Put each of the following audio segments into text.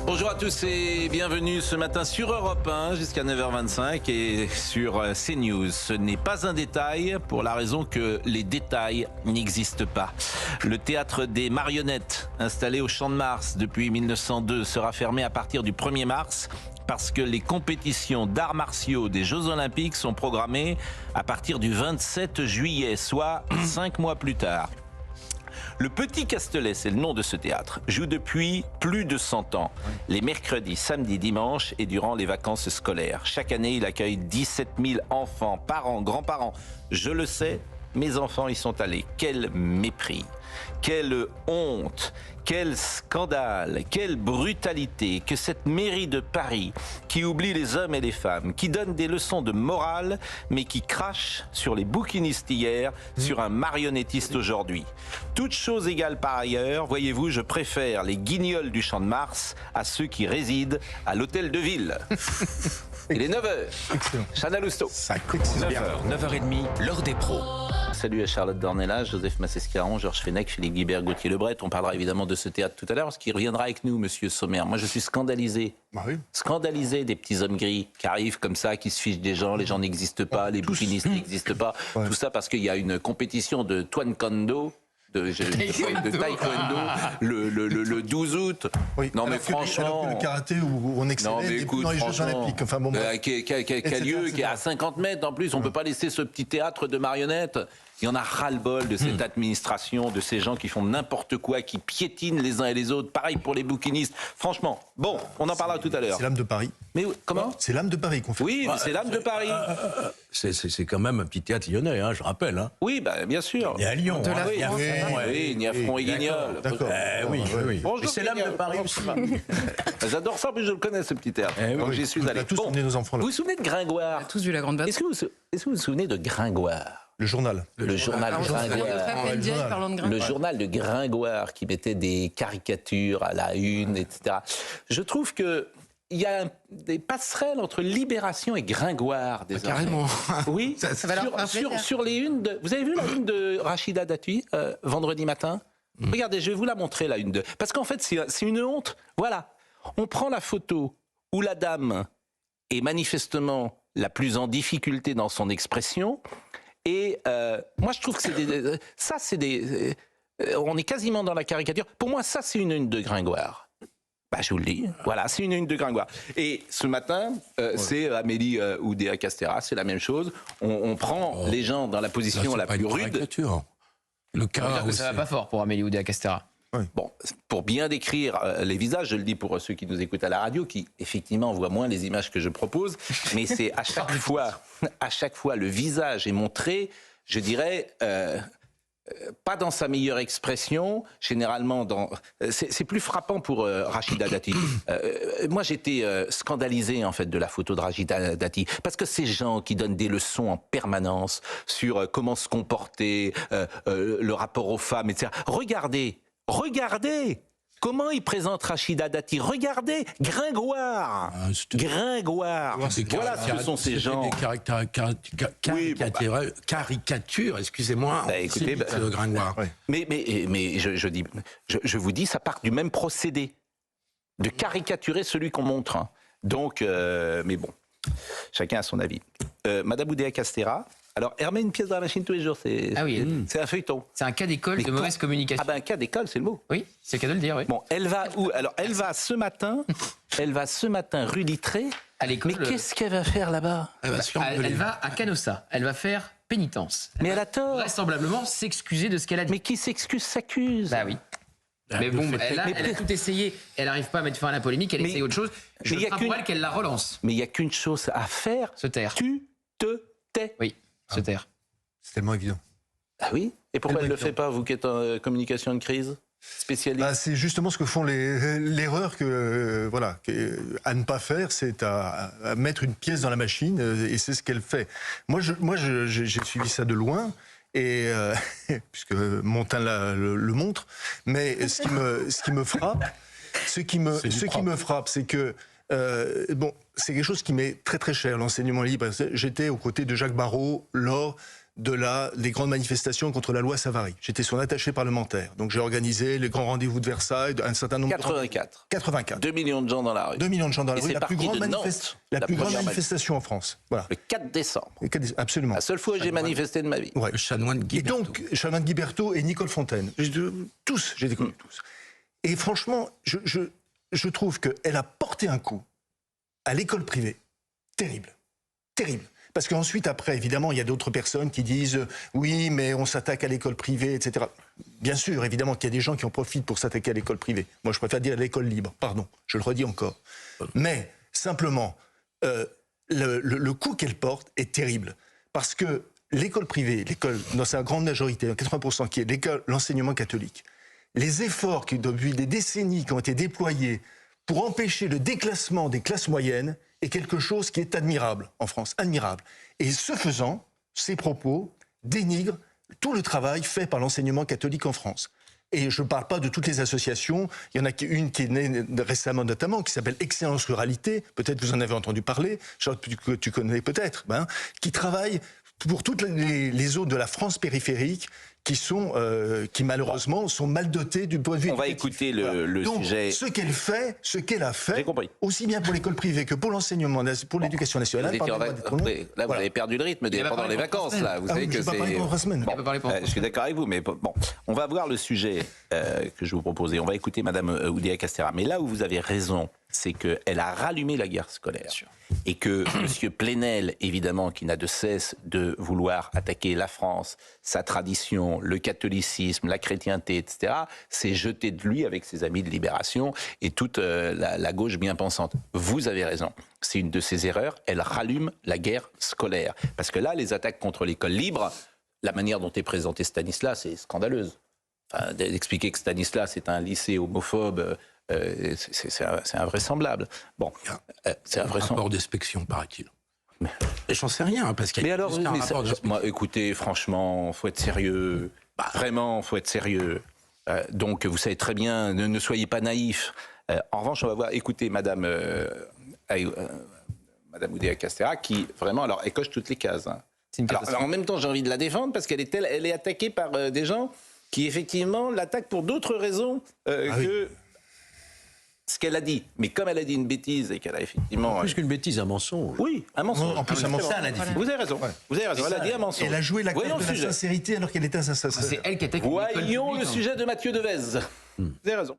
Bonjour à tous et bienvenue ce matin sur Europe 1 jusqu'à 9h25 et sur CNews. Ce n'est pas un détail pour la raison que les détails n'existent pas. Le théâtre des marionnettes installé au Champ de Mars depuis 1902 sera fermé à partir du 1er mars parce que les compétitions d'arts martiaux des Jeux Olympiques sont programmées à partir du 27 juillet, soit 5 mois plus tard. Le Petit Castelet, c'est le nom de ce théâtre, joue depuis plus de 100 ans, les mercredis, samedis, dimanches et durant les vacances scolaires. Chaque année, il accueille 17 000 enfants, parents, grands-parents. Je le sais, mes enfants y sont allés. Quel mépris, quelle honte, quel scandale, quelle brutalité que cette mairie de Paris qui oublie les hommes et les femmes, qui donne des leçons de morale, mais qui crache sur les bouquinistes hier, sur un marionnettiste aujourd'hui. Toutes choses égales par ailleurs, voyez-vous, je préfère les guignols du Champ de Mars à ceux qui résident à l'hôtel de ville. Il est 9h. Excellent. Chana Lousteau. 9h, 9h30, l'heure des pros. Salut à Charlotte Dornelas, Joseph Massescaron, Georges Fenech, Philippe Guibert, Gauthier Lebret. On parlera évidemment de ce théâtre tout à l'heure, parce qu'il reviendra avec nous, monsieur Sommer. Moi, je suis scandalisé. Scandalisé des petits hommes gris qui arrivent comme ça, qui se fichent des gens, les gens n'existent pas, les bouquinistes n'existent pas. Tout ça parce qu'il y a une compétition de taekwondo. De taekwondo le 12 août. Oui. Non mais alors franchement, que le karaté où on excellait non mais écoute, dans les Jeux Olympiques. Enfin bon, qui a lieu, qui est à 50 mètres en plus. On peut pas laisser ce petit théâtre de marionnettes. Il y en a ras-le-bol de cette administration, de ces gens qui font n'importe quoi, qui piétinent les uns et les autres. Pareil pour les bouquinistes. Franchement, bon, on en parlera tout à l'heure. c'est l'âme de Paris. Mais comment? C'est l'âme de Paris qu'on fait. Oui, c'est l'âme de Paris. C'est quand même un petit théâtre lyonnais, hein, je rappelle. Hein. Oui, bah, bien sûr. Et à Lyon. Oui, hein. oui, Niafron et Guignol. D'accord. Oui. Bonjour, Et c'est l'âme de Paris aussi. J'adore ça, mais je le connais, ce petit théâtre. Donc j'y suis On allé. a tous emmené nos enfants là. Vous vous souvenez de Gringoire? On a tous vu la grande bataille. Est-ce que vous vous souvenez de Gringoire? Le journal. Le journal On se souvient de Gringoire. Raphaël Diaz parlant de Le Gringoire. journal de Gringoire qui mettait des caricatures à la une, etc. Je trouve que il y a des passerelles entre Libération et Gringoire. Carrément. Oui, ça va leur faire plaisir. sur les unes de... Vous avez vu la une de Rachida Dati vendredi matin? Regardez, je vais vous la montrer, la une de... Parce qu'en fait, c'est une honte. Voilà, on prend la photo où la dame est manifestement la plus en difficulté dans son expression. Et moi, je trouve que on est quasiment dans la caricature. Pour moi, ça, c'est une une de Gringoire. Bah, je vous le dis. Voilà, c'est une une de Gringoire. Et ce matin, c'est Amélie Oudéa-Castéra, c'est la même chose. On prend les gens dans la position la plus rude. Le cas où ça va pas fort pour Amélie Oudéa-Castéra. Bon, pour bien décrire les visages, je le dis pour ceux qui nous écoutent à la radio, qui effectivement voient moins les images que je propose, mais c'est à chaque fois le visage est montré, je dirais, pas dans sa meilleure expression, généralement c'est plus frappant pour Rachida Dati. Moi j'étais scandalisé en fait de la photo de Rachida Dati, parce que ces gens qui donnent des leçons en permanence sur comment se comporter, le rapport aux femmes, etc. Regardez comment il présente Rachida Dati. Regardez Gringoire. Gringoire. Voilà ce que sont ces gens. Des caricatures, excusez-moi. Bah, écoutez, de Gringoire. Mais je vous dis, ça part du même procédé de caricaturer celui qu'on montre. Hein. Donc, mais bon, chacun a son avis. Madame Oudéa-Castéra. Alors, elle remet une pièce dans la machine tous les jours, c'est un feuilleton. C'est un cas d'école de mauvaise communication. Ah ben, un cas d'école, c'est le mot. Oui, c'est le cas de le dire, oui. Bon, elle va où? Alors, elle va ce matin rue Littré. À l'école. Mais qu'est-ce qu'elle va faire là-bas? Elle va à Canossa. Elle va faire pénitence. Mais elle a tort. Vraisemblablement s'excuser de ce qu'elle a dit. Mais qui s'excuse s'accuse. Bah oui. Mais bon, elle a tout essayé. Elle n'arrive pas à mettre fin à la polémique. Elle essaye autre chose. Je crains pour elle qu'elle la relance. Mais il n'y a qu'une chose à faire. Se taire. Tu te tais. Oui, se taire. C'est tellement évident. Ah oui? Et pourquoi elle ne le fait pas, vous qui êtes en communication de crise? Spécialiste. C'est justement ce que font l'erreur à ne pas faire, c'est à mettre une pièce dans la machine, et c'est ce qu'elle fait. Moi, j'ai suivi ça de loin. Et puisque Montin le montre, mais ce qui me frappe, c'est que c'est quelque chose qui m'est très très cher, l'enseignement libre. J'étais aux côtés de Jacques Barrot lors des grandes manifestations contre la loi Savary. J'étais son attaché parlementaire. Donc j'ai organisé les grands rendez-vous de Versailles, un certain nombre 84. 84. 2 millions de gens dans la rue. 2 millions de gens dans la rue. C'est La plus grande manifestation en France. Voilà. Le 4 décembre. Absolument. La seule fois où j'ai manifesté de ma vie. Ouais. Le chanoine Guy Et donc, chanoine Guy Berthaud et Nicole Fontaine. Tous, j'ai déconnu tous. Et franchement, je trouve qu'elle a porté un coup à l'école privée. Terrible. Terrible. Parce qu'ensuite, après, évidemment, il y a d'autres personnes qui disent « oui, mais on s'attaque à l'école privée, etc. » Bien sûr, évidemment qu'il y a des gens qui en profitent pour s'attaquer à l'école privée. Moi, je préfère dire à l'école libre, pardon, je le redis encore. Mais, simplement, le coup qu'elle porte est terrible. Parce que l'école privée, dans sa grande majorité, 80%, qui est l'enseignement catholique, les efforts qui, depuis des décennies, qui ont été déployés pour empêcher le déclassement des classes moyennes, est quelque chose qui est admirable en France, admirable. Et ce faisant, ces propos dénigrent tout le travail fait par l'enseignement catholique en France. Et je ne parle pas de toutes les associations, il y en a une qui est née récemment notamment, qui s'appelle Excellence Ruralité, peut-être vous en avez entendu parler, que tu connais peut-être, qui travaille pour toutes les zones de la France périphérique qui malheureusement sont mal dotées du point de vue On va éducatif. écouter le Donc, sujet. ce qu'elle a fait, aussi bien pour l'école privée que pour l'enseignement, pour l'éducation nationale. Là, vous avez perdu le rythme pendant les vacances. Là, vous savez que c'est. Je suis d'accord avec vous, mais bon, on va voir le sujet que je vous proposais. On va écouter Madame Oudéa Castéra. Mais là où vous avez raison, c'est qu'elle a rallumé la guerre scolaire. Et que M. Plenel, évidemment, qui n'a de cesse de vouloir attaquer la France, sa tradition, le catholicisme, la chrétienté, etc., s'est jeté de lui avec ses amis de Libération et toute la gauche bien pensante. Vous avez raison. C'est une de ses erreurs. Elle rallume la guerre scolaire. Parce que là, les attaques contre l'école libre, la manière dont est présenté Stanislas, c'est scandaleuse. Enfin, d'expliquer que Stanislas est un lycée homophobe... c'est invraisemblable. Bon, c'est invraisemblable. Un rapport d'inspection, paraît-il. Mais j'en sais rien, parce qu'il y a écoutez, franchement, faut être sérieux. Vraiment, faut être sérieux. Donc, vous savez très bien, ne soyez pas naïfs. En revanche, on va voir. Écoutez, Madame Oudéa Castéra, qui vraiment, alors, elle coche toutes les cases. Hein. Alors, en même temps, j'ai envie de la défendre parce qu'elle est attaquée par des gens qui effectivement l'attaquent pour d'autres raisons que. Ce qu'elle a dit, mais comme elle a dit une bêtise et qu'elle a effectivement... Plus qu'une bêtise, un mensonge. Oui, un mensonge. En plus, un mensonge. Vous avez raison. Ouais. Vous avez raison. Elle a dit un mensonge. Elle a joué la carte de la sincérité alors qu'elle était insincère. C'est elle qui attaque. Voyons le sujet de Mathieu Devez. Vous avez raison.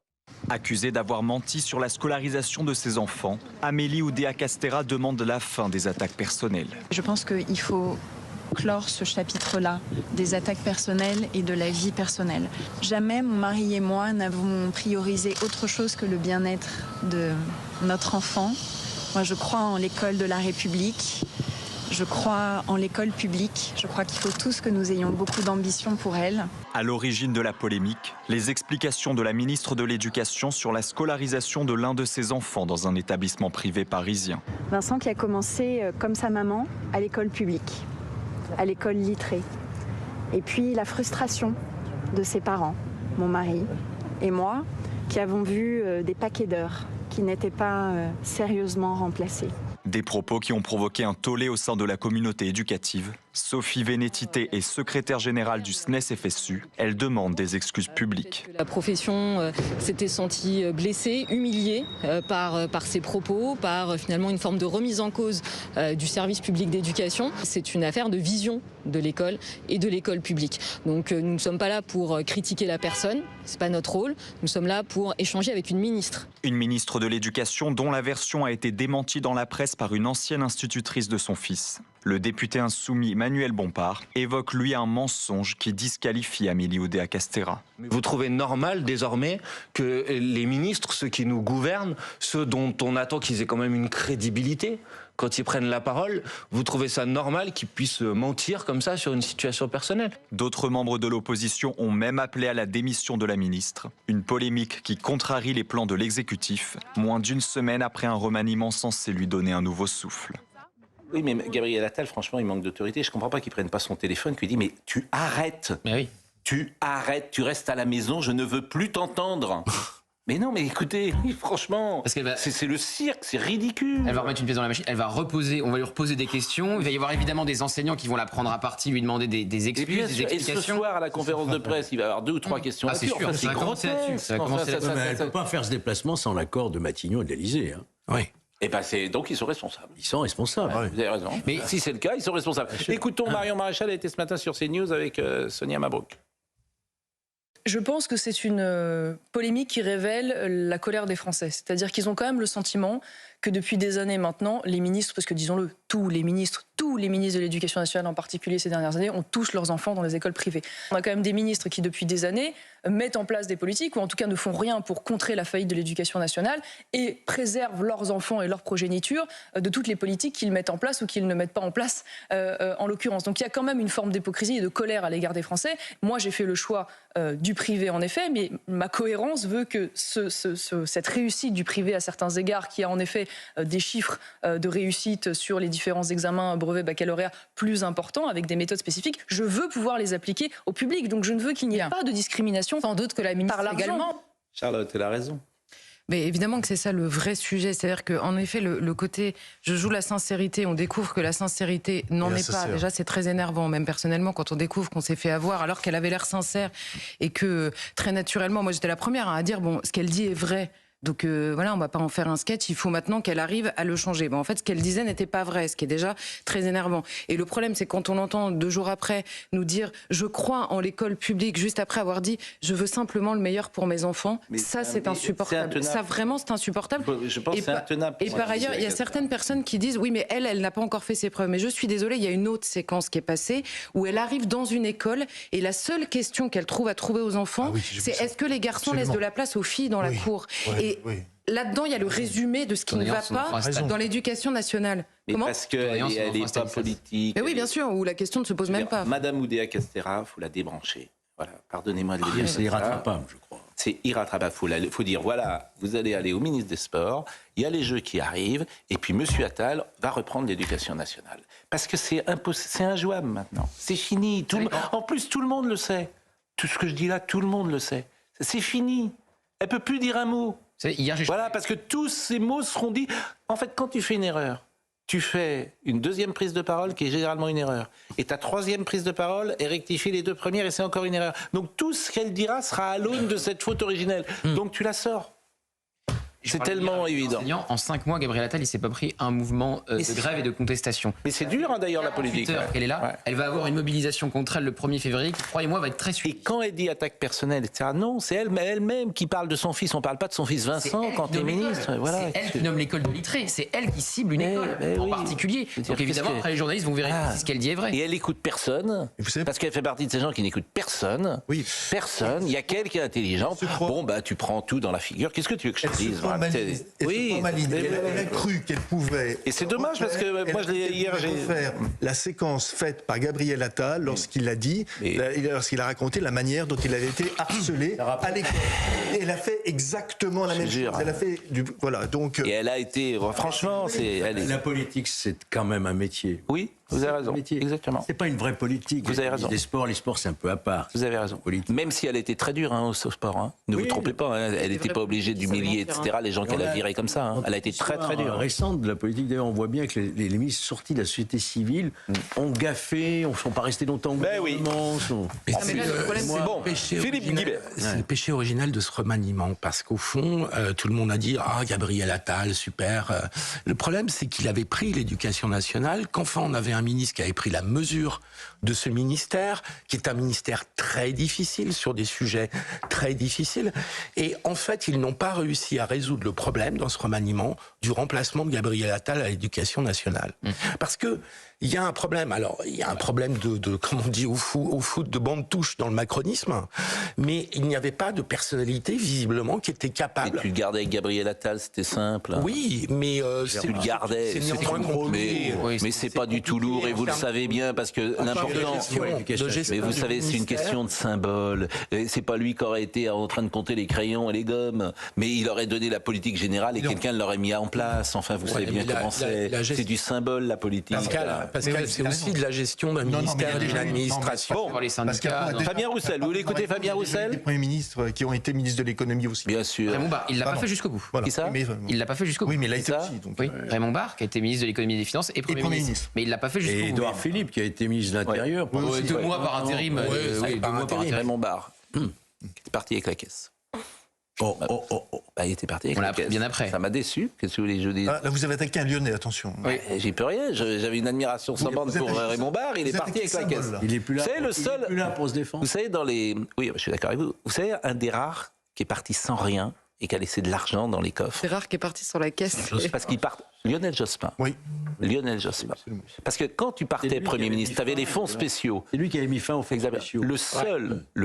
Accusée d'avoir menti sur la scolarisation de ses enfants, Amélie Oudéa Castéra demande la fin des attaques personnelles. Je pense qu'il faut clore ce chapitre-là des attaques personnelles et de la vie personnelle. Jamais mon mari et moi n'avons priorisé autre chose que le bien-être de notre enfant. Moi, je crois en l'école de la République. Je crois en l'école publique. Je crois qu'il faut tous que nous ayons beaucoup d'ambition pour elle. À l'origine de la polémique, les explications de la ministre de l'Éducation sur la scolarisation de l'un de ses enfants dans un établissement privé parisien. Vincent qui a commencé, comme sa maman, à l'école publique, à l'école littrée. Et puis la frustration de ses parents, mon mari et moi, qui avons vu des paquets d'heures qui n'étaient pas sérieusement remplacés. Des propos qui ont provoqué un tollé au sein de la communauté éducative. Sophie Vénétité est secrétaire générale du SNES-FSU. Elle demande des excuses publiques. La profession s'était sentie blessée, humiliée par ces propos, par finalement une forme de remise en cause du service public d'éducation. C'est une affaire de vision de l'école et de l'école publique. Donc nous ne sommes pas là pour critiquer la personne, c'est pas notre rôle. Nous sommes là pour échanger avec une ministre. Une ministre de l'Éducation dont la version a été démentie dans la presse par une ancienne institutrice de son fils. Le député insoumis Manuel Bompard évoque lui un mensonge qui disqualifie Amélie Oudéa Castéra. Vous trouvez normal désormais que les ministres, ceux qui nous gouvernent, ceux dont on attend qu'ils aient quand même une crédibilité quand ils prennent la parole, vous trouvez ça normal qu'ils puissent mentir comme ça sur une situation personnelle? D'autres membres de l'opposition ont même appelé à la démission de la ministre. Une polémique qui contrarie les plans de l'exécutif, moins d'une semaine après un remaniement censé lui donner un nouveau souffle. Oui, mais Gabriel Attal, franchement, il manque d'autorité. Je ne comprends pas qu'il ne prenne pas son téléphone, qu'il dit « Mais tu arrêtes. Mais oui. Tu arrêtes, tu restes à la maison, je ne veux plus t'entendre. » Mais non, mais écoutez, franchement, c'est le cirque, c'est ridicule. Elle va remettre une pièce dans la machine, elle va reposer, on va lui reposer des questions. Il va y avoir évidemment des enseignants qui vont la prendre à partie, lui demander des excuses, des explications. Et ce soir, à la conférence de presse, il va y avoir 2 ou 3 questions. Ah, c'est sûr, c'est grotesque. Elle ne peut pas faire ce déplacement sans l'accord de Matignon et de l'Élysée. Hein. Oui. Et ben donc ils sont responsables. Ils sont responsables. Ouais, vous avez raison. Mais si c'est le cas, ils sont responsables. Écoutons Marion Maréchal, elle était ce matin sur CNews avec Sonia Mabrouk. Je pense que c'est une polémique qui révèle la colère des Français. C'est-à-dire qu'ils ont quand même le sentiment que depuis des années maintenant, les ministres, parce que disons-le, tous les ministres de l'Éducation nationale en particulier ces dernières années, ont tous leurs enfants dans les écoles privées. On a quand même des ministres qui depuis des années mettent en place des politiques, ou en tout cas ne font rien pour contrer la faillite de l'Éducation nationale, et préservent leurs enfants et leur progéniture de toutes les politiques qu'ils mettent en place ou qu'ils ne mettent pas en place en l'occurrence. Donc il y a quand même une forme d'hypocrisie et de colère à l'égard des Français. Moi j'ai fait le choix du privé en effet, mais ma cohérence veut que cette réussite du privé à certains égards, qui a en effet des chiffres de réussite sur les différents examens brevet, baccalauréat plus importants, avec des méthodes spécifiques, je veux pouvoir les appliquer au public. Donc je ne veux qu'il n'y ait pas de discrimination. Sans doute que la ministre également. Charlotte, elle a raison. Mais évidemment que c'est ça le vrai sujet. C'est-à-dire qu'en effet, le côté je joue la sincérité, on découvre que la sincérité n'en est pas. Déjà, c'est très énervant, même personnellement, quand on découvre qu'on s'est fait avoir alors qu'elle avait l'air sincère et que très naturellement, moi j'étais la première à dire bon, ce qu'elle dit est vrai. Donc voilà, on va pas en faire un sketch, il faut maintenant qu'elle arrive à le changer. Bon, en fait, ce qu'elle disait n'était pas vrai, ce qui est déjà très énervant. Et le problème, c'est quand on entend 2 jours après nous dire « je crois en l'école publique », juste après avoir dit « je veux simplement le meilleur pour mes enfants », ça c'est insupportable. Ça vraiment, c'est insupportable. Je pense que c'est intenable. Et par ailleurs, il y a certaines personnes qui disent « oui, mais elle n'a pas encore fait ses preuves ». Mais je suis désolée, il y a une autre séquence qui est passée où elle arrive dans une école et la seule question qu'elle trouve à trouver aux enfants, c'est est-ce que les garçons laissent de la place aux filles dans la cour. Et là-dedans, il y a le résumé de ce qui ne va pas dans l'éducation nationale. Mais comment parce qu'elle n'est pas politique. Mais oui, bien sûr, où la question ne se pose même pas. Madame Oudéa Castéra, il faut la débrancher. Voilà, pardonnez-moi de le dire. C'est irrattrapable, je crois. C'est irrattrapable. Il faut dire, voilà, vous allez aller au ministre des Sports, il y a les Jeux qui arrivent, et puis M. Attal va reprendre l'éducation nationale. Parce que c'est injouable maintenant. C'est fini. En plus, tout le monde le sait. Tout ce que je dis là, tout le monde le sait. C'est fini. Elle ne peut plus dire un mot. Voilà, parce que tous ces mots seront dits. En fait, quand tu fais une erreur, tu fais une 2e prise de parole qui est généralement une erreur. Et ta 3e prise de parole est rectifiée les 2 premières et c'est encore une erreur. Donc tout ce qu'elle dira sera à l'aune de cette faute originelle. Donc tu la sors. C'est tellement évident. En 5 mois, Gabriel Attal, il s'est pas pris un mouvement de grève et de contestation. Mais c'est dur, hein, d'ailleurs, la politique. Elle est là. Elle va avoir une mobilisation contre elle le 1er février qui, croyez-moi, va être très suivie. Et quand elle dit attaque personnelle, etc., non, c'est elle-même qui parle de son fils. On ne parle pas de son fils Vincent quand elle est ministre. Voilà. C'est elle qui nomme l'école de Littré. C'est elle qui cible une école en particulier. Donc évidemment, après, les journalistes vont vérifier si ce qu'elle dit est vrai. Et elle écoute personne, parce qu'elle fait partie de ces gens qui n'écoutent personne. Oui. Personne. Il y a qu'elle qui est intelligente. Bon, bah, tu prends tout dans la figure. Qu'est-ce que tu veux que je te dise? Elle a cru qu'elle pouvait. Et c'est dommage parce que moi, hier, j'ai faire la séquence faite par Gabriel Attal lorsqu'il a dit, lorsqu'il a raconté la manière dont il avait été harcelé à l'école. Et elle a fait exactement la même chose. Elle a fait voilà. Donc. Et elle a été, franchement, la politique, c'est quand même un métier. Oui. Vous avez raison. Exactement. C'est pas une vraie politique. Vous avez raison. Les sports, c'est un peu à part. Vous avez raison. Même si elle était très dure au sport. Hein. Ne vous trompez pas. Hein. Elle n'était pas obligée d'humilier, etc. Les gens qu'elle a virés comme ça. Hein. Elle a été très très dure. Récente de la politique, d'ailleurs, on voit bien que les ministres sortis de la société civile ont gaffé, ne sont pas restés longtemps au gouvernement. C'est le péché original de ce remaniement, parce qu'au fond, tout le monde a dit Gabriel Attal, super. Le problème, c'est qu'il avait pris l'éducation nationale, qu'enfin on avait un ministre qui avait pris la mesure de ce ministère, qui est un ministère très difficile sur des sujets très difficiles. Et en fait, ils n'ont pas réussi à résoudre le problème dans ce remaniement du remplacement de Gabriel Attal à l'éducation nationale. Parce que il y a un problème. Alors, il y a un problème de comme on dit au foot, de bande touche dans le macronisme, mais il n'y avait pas de personnalité visiblement qui était capable. Et tu le gardais avec Gabriel Attal, c'était simple. Hein. Oui, mais tu le gardais. Mais c'est pas du tout lourd et vous le savez bien parce que l'important. Mais vous savez, c'est une question de symbole. C'est pas lui qui aurait été en train de compter les crayons et les gommes, mais il aurait donné la politique générale et quelqu'un l'aurait mis en place. Enfin, vous savez bien comment c'est. C'est du symbole, la politique. Pascal, c'est aussi de la gestion d'un ministère, d'une administration. Pour les syndicats. Fabien Roussel, vous voulez écouter Fabien Roussel? Les premiers ministres qui ont été ministres de l'économie aussi. Bien sûr. Raymond Barre, il l'a pas fait jusqu'au bout. Voilà. Qui ça? Il l'a pas fait jusqu'au bout. Oui, mais il a été aussi. Donc, oui, Raymond Barre, qui a été ministre de l'économie et des finances et Premier ministre. Mais il l'a pas fait jusqu'au bout. Et Édouard Philippe, qui a été ministre de l'Intérieur. Ouais. 2 mois par intérim. Raymond Barre. Il est parti avec la caisse. Bah, il était parti avec la caisse. Bien après. Ça m'a déçu. Qu'est-ce que vous voulez que je dise? là, vous avez attaqué un Lyonnais, attention. Oui. J'y peux rien. J'avais une admiration sans bande pour Raymond Barre. Il est parti avec la caisse. Il est plus là. C'est le seul. Il est plus là pour se défendre. Vous savez, oui, je suis d'accord avec vous. Vous savez, un des rares qui est parti sans rien et qui a laissé de l'argent dans les coffres. C'est rare qu'il est parti sur la caisse. Parce qu'il part. Lionel Jospin. Oui. Lionel Jospin. Parce que quand tu partais Premier ministre, tu avais des fonds spéciaux. C'est lui qui avait mis fin aux fonds spéciaux. Le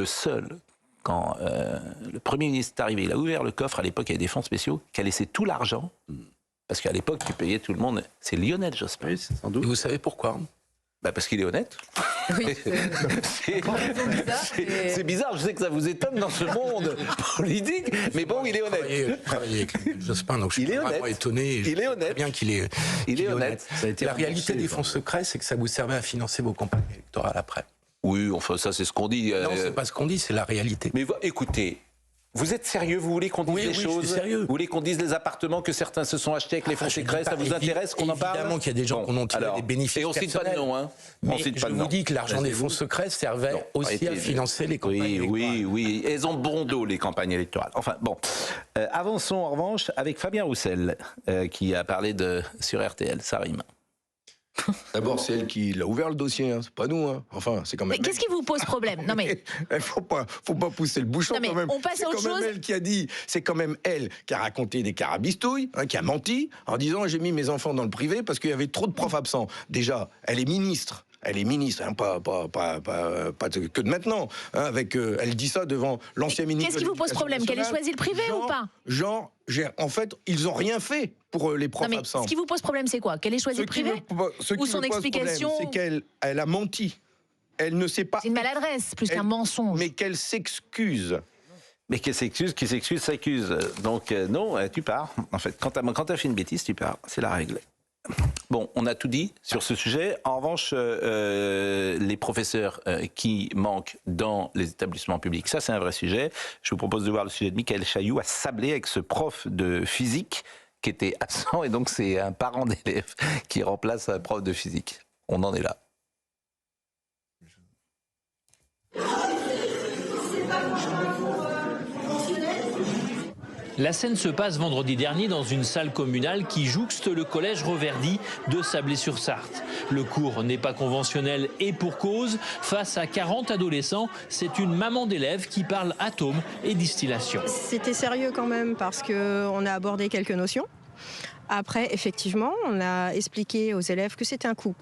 seul, quand le Premier ministre est arrivé, il a ouvert le coffre, à l'époque il y avait des fonds spéciaux, qui a laissé tout l'argent, parce qu'à l'époque tu payais tout le monde, c'est Lionel Jospin. Oui, sans doute. Et vous savez pourquoi? Bah parce qu'il est honnête. Oui. C'est bizarre, je sais que ça vous étonne dans ce monde politique, mais bon, il est honnête. Je travaillais avec Jospin, donc je suis vraiment étonné. Il est honnête. Bien qu'il est honnête. La réalité des fonds secrets, c'est que ça vous servait à financer vos campagnes électorales après. Oui, enfin ça c'est ce qu'on dit. Non, c'est pas ce qu'on dit, c'est la réalité. Mais écoutez, vous êtes sérieux? Vous voulez qu'on dise les choses? Je suis sérieux. Vous voulez qu'on dise les appartements que certains se sont achetés avec les fonds secrets? Ça vous intéresse qu'on en parle? Évidemment qu'il y a des gens qui ont tiré des bénéfices. Et on cite pas de nom, hein. Mais je vous dis que l'argent des fonds secrets servait aussi à financer les campagnes électorales. Oui. Elles ont bon dos, les campagnes électorales. Enfin, bon. Avançons en revanche avec Fabien Roussel, qui a parlé sur RTL. Ça rime. D'abord, c'est elle qui l'a ouvert le dossier, hein. C'est pas nous. Hein. Enfin, c'est quand même. Mais qu'est-ce qui vous pose problème? Non mais. faut pas pousser le bouchon non, mais quand même. On passe à autre chose. C'est quand même elle qui a dit. C'est quand même elle qui a raconté des carabistouilles, qui a menti en disant j'ai mis mes enfants dans le privé parce qu'il y avait trop de profs absents. Déjà, elle est ministre. Elle est ministre, hein, pas que de maintenant. Hein, elle dit ça devant l'ancien ministre. Qu'est-ce qui vous pose problème? Qu'elle ait choisi le privé ou pas? En fait, ils ont rien fait pour les profs absents. Ce qui vous pose problème, c'est quoi? Qu'elle ait choisi le privé? Ou son explication? C'est qu'elle a menti. Elle ne sait pas. C'est une maladresse plus qu'un mensonge. Mais qu'elle s'excuse. Mais qui s'excuse, s'accuse. Donc non, tu pars. En fait, quand t'as fait une bêtise, tu pars. C'est la règle. Bon, on a tout dit sur ce sujet. En revanche, les professeurs qui manquent dans les établissements publics, ça c'est un vrai sujet. Je vous propose de voir le sujet de Michael Chailloux à Sablé avec ce prof de physique qui était absent. Et donc c'est un parent d'élève qui remplace un prof de physique. On en est là. La scène se passe vendredi dernier dans une salle communale qui jouxte le collège Reverdy de Sablé-sur-Sarthe. Le cours n'est pas conventionnel et pour cause, face à 40 adolescents, c'est une maman d'élèves qui parle atomes et distillation. C'était sérieux quand même parce qu'on a abordé quelques notions. Après, effectivement, on a expliqué aux élèves que c'était un coup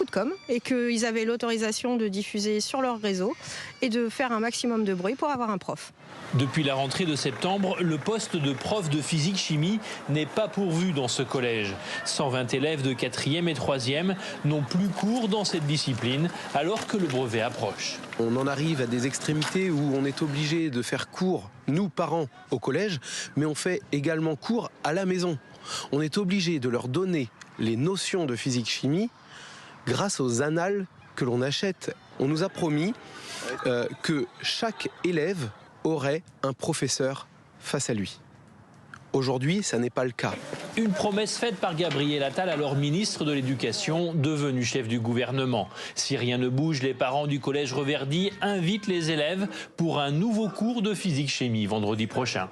de com' et qu'ils avaient l'autorisation de diffuser sur leur réseau et de faire un maximum de bruit pour avoir un prof. Depuis la rentrée de septembre, le poste de prof de physique-chimie n'est pas pourvu dans ce collège. 120 élèves de 4e et 3e n'ont plus cours dans cette discipline alors que le brevet approche. On en arrive à des extrémités où on est obligé de faire cours, nous parents, au collège, mais on fait également cours à la maison. On est obligé de leur donner les notions de physique-chimie grâce aux annales que l'on achète. On nous a promis que chaque élève aurait un professeur face à lui. Aujourd'hui, ça n'est pas le cas. Une promesse faite par Gabriel Attal, alors ministre de l'Éducation, devenu chef du gouvernement. Si rien ne bouge, les parents du collège Reverdy invitent les élèves pour un nouveau cours de physique-chimie vendredi prochain.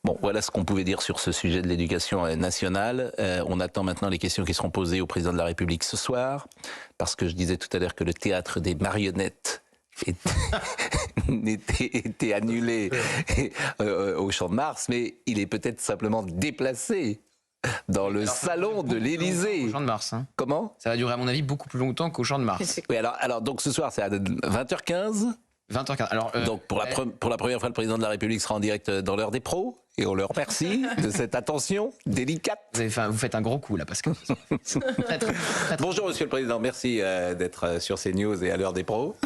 Bon, voilà ce qu'on pouvait dire sur ce sujet de l'éducation nationale. On attend maintenant les questions qui seront posées au président de la République ce soir, parce que je disais tout à l'heure que le théâtre des marionnettes était annulé au Champ de Mars, mais il est peut-être simplement déplacé dans le salon de l'Élysée. Au Champ de Mars. Hein. Comment? Ça va durer à mon avis beaucoup plus longtemps qu'au Champ de Mars. Oui, alors donc ce soir c'est à 20h15. 20h15. Alors, donc pour la première fois, le président de la République sera en direct dans l'heure des pros. Et on leur remercie de cette attention délicate. Vous faites un gros coup là, parce que... Bonjour Monsieur le Président, merci d'être sur CNews et à l'heure des pros.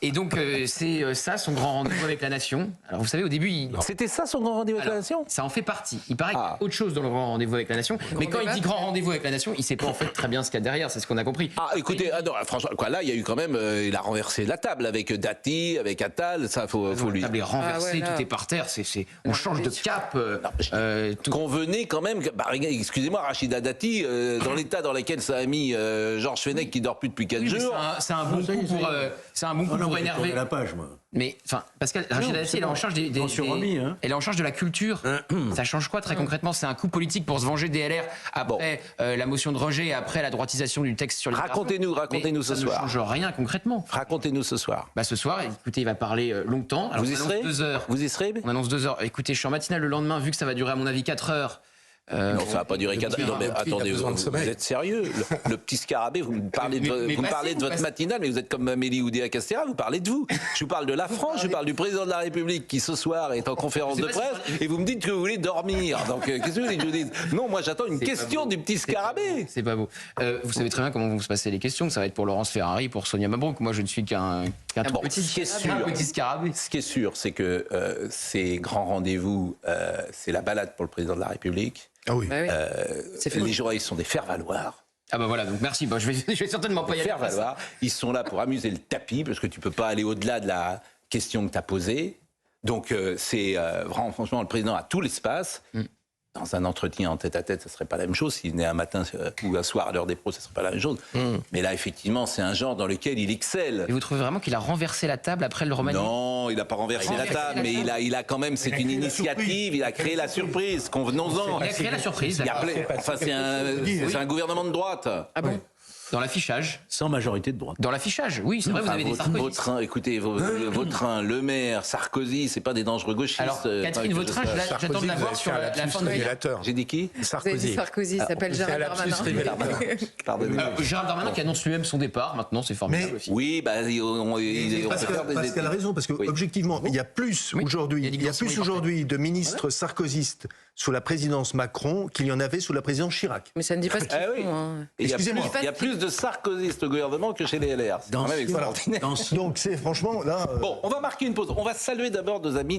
Et donc c'est ça son grand rendez-vous avec la nation. Alors vous savez, au début... C'était ça son grand rendez-vous avec la nation ? Ça en fait partie. Il paraît qu'il y a autre chose dans le grand rendez-vous avec la nation. Mais quand il dit grand rendez-vous avec la nation, il sait pas en fait très bien ce qu'il y a derrière, c'est ce qu'on a compris. Ah écoutez, non, franchement, là il y a eu quand même... il a renversé la table avec Dati, avec Attal, ça faut lui... La table est renversée, tout est par terre, on change de cap. Convenez quand même, excusez-moi, Rachida Dati, dans l'état dans lequel ça a mis Georges Fenech qui dort plus depuis 4 jours. C'est un bon coup pour... C'est un bon coup pour énerver. La page, moi. Mais enfin, Pascal, Rachida Dati, elle est en charge elle est en charge de la culture. Ça change quoi très concrètement ? C'est un coup politique pour se venger des LR après la motion de rejet et après la droitisation du texte sur les. Racontez-nous ce soir. Ça ne change rien concrètement. Racontez-nous ce soir. Ce soir, écoutez, il va parler longtemps. Alors, vous y serez ? 2 heures. Vous y serez ? On annonce 2 heures. Écoutez, je suis en matinale le lendemain, vu que ça va durer à mon avis 4 heures. Non, ça va pas durer 4 heures. Non, mais attendez, vous êtes sérieux ? Le petit scarabée, vous me parlez de votre matinale, mais vous êtes comme Amélie Oudéa-Castéra, vous parlez de vous. Je vous parle de la France, je parle du président de la République qui ce soir est en conférence de presse et vous me dites que vous voulez dormir. Donc, qu'est-ce que vous voulez que je vous dise ? Non, moi j'attends une question du petit scarabée. C'est pas beau. Vous savez très bien comment vont se passer les questions. Ça va être pour Laurence Ferrari, pour Sonia Mabrouk. Moi, je ne suis qu'un petit scarabée. Ce qui est sûr, c'est que ces grands rendez-vous, c'est la balade pour le président de la République. Ah oui. Les journalistes sont des faire-valoir. Ah bah voilà, donc merci. Je vais certainement pas y aller. Faire-valoir. Ils sont là pour amuser le tapis, parce que tu peux pas aller au-delà de la question que tu as posée. Donc c'est franchement, le président a tout l'espace. Dans un entretien en tête-à-tête, ça serait pas la même chose. S'il venait un matin ou un soir à l'heure des pros, ça serait pas la même chose. Mais là, effectivement, c'est un genre dans lequel il excelle. Et vous trouvez vraiment qu'il a renversé la table après le remaniement ? Non, il n'a pas renversé la table, mais il a quand même, c'est une initiative, il a créé la surprise, convenons-en. Il a créé la surprise. Enfin, c'est un gouvernement de droite. Ah bon ? Dans l'affichage. Sans majorité de droite. Dans l'affichage, oui, c'est vrai, vous avez des Sarkozy. Vautrin, écoutez, Vautrin, Le Maire, Sarkozy, c'est pas des dangereux gauchistes. Alors, Catherine Vautrin, j'attends de la voir sur la fin de J'ai dit qui ? Sarkozy. Sarkozy, il s'appelle Gérald Darmanin. Gérald Darmanin qui annonce lui-même son départ, maintenant, c'est formidable aussi. Oui, Pascal a raison, parce que objectivement, il y a plus aujourd'hui de ministres sarkozystes sous la présidence Macron qu'il y en avait sous la présidence Chirac. Mais ça ne dit pas ce qu'il faut. Excusez-moi. Il y a plus de sarkozystes au gouvernement que chez les LR. C'est quand même extraordinaire. Donc c'est franchement là... Bon, on va marquer une pause. On va saluer d'abord nos amis